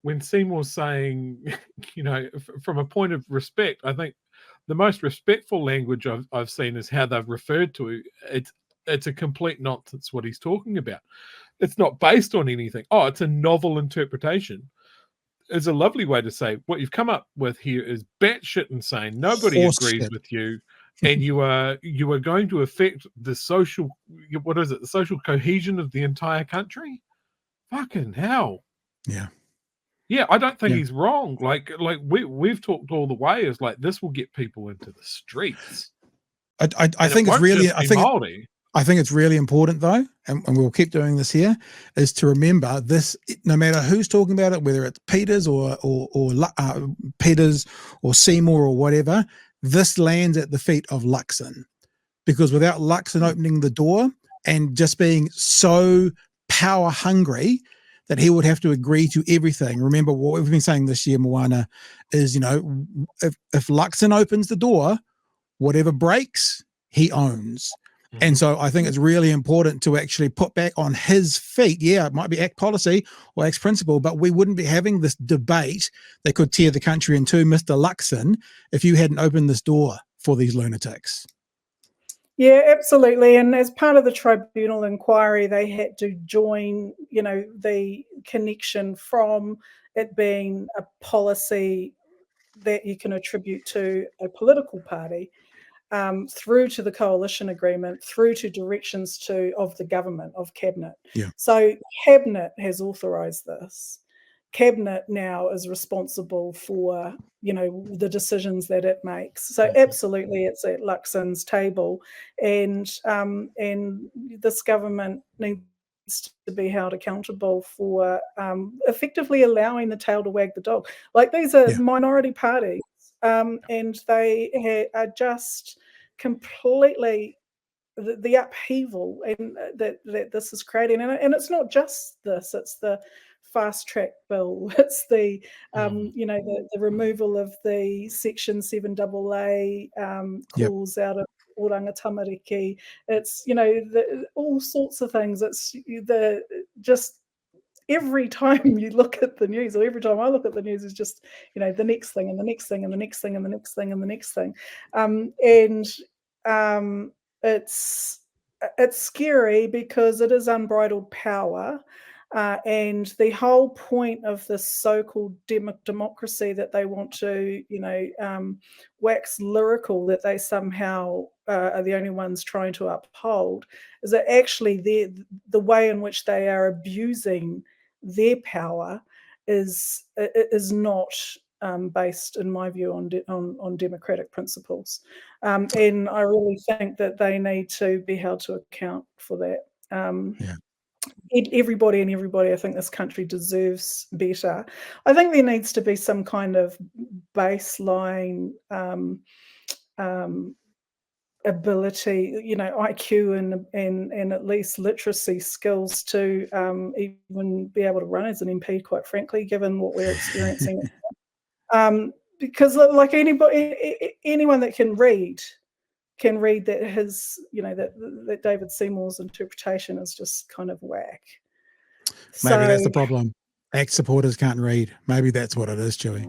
when Seymour's saying, from a point of respect, I think the most respectful language I've seen is how they've referred to it. It's a complete nonsense what he's talking about. It's not based on anything. Oh, it's a novel interpretation. It's a lovely way to say what you've come up with here is batshit insane. Nobody Horse agrees shit. with you, and you are going to affect the social, the social cohesion of the entire country. Fucking hell. Yeah. Yeah, I don't think Yeah. he's wrong. Like we've talked all the way is like this will get people into the streets. I think it's really I think it's really important though, and we'll keep doing this here, is to remember this. No matter who's talking about it, whether it's Peters or Peters or Seymour or whatever, this lands at the feet of Luxon, because without Luxon opening the door and just being so power hungry that he would have to agree to everything. Remember what we've been saying this year, Moana, is if Luxon opens the door, whatever breaks, he owns. And so I think it's really important to actually put back on his feet. Yeah, it might be act policy or act principle, but we wouldn't be having this debate that could tear the country in two, Mr. Luxon, if you hadn't opened this door for these lunatics. Yeah, absolutely. And as part of the tribunal inquiry, they had to join, the connection from it being a policy that you can attribute to a political party, through to the coalition agreement, through to directions of the government, of cabinet. Yeah. So cabinet has authorised this. Cabinet now is responsible for, the decisions that it makes. So absolutely, it's at Luxon's table, and this government needs to be held accountable for effectively allowing the tail to wag the dog. Like, these are minority parties. And they are just completely the upheaval and that this is creating. And it's not just this; it's the fast track bill. It's the the removal of the Section 7AA clause out of Oranga Tamariki. It's all sorts of things. It's every time you look at the news, or every time I look at the news, is just the next thing and the next thing and the next thing and the next thing and the next thing, it's scary because it is unbridled power, and the whole point of this so-called democracy that they want to wax lyrical that they somehow are the only ones trying to uphold, is that actually the way in which they are abusing their power is not based, in my view, on democratic principles, and I really think that they need to be held to account for that. Everybody, I think this country deserves better. I think there needs to be some kind of baseline ability, IQ and at least literacy skills to even be able to run as an MP, quite frankly, given what we're experiencing. Because like anyone that can read that his, that David Seymour's interpretation is just kind of whack. Maybe that's the problem. ACT supporters can't read. Maybe that's what it is, Chewie.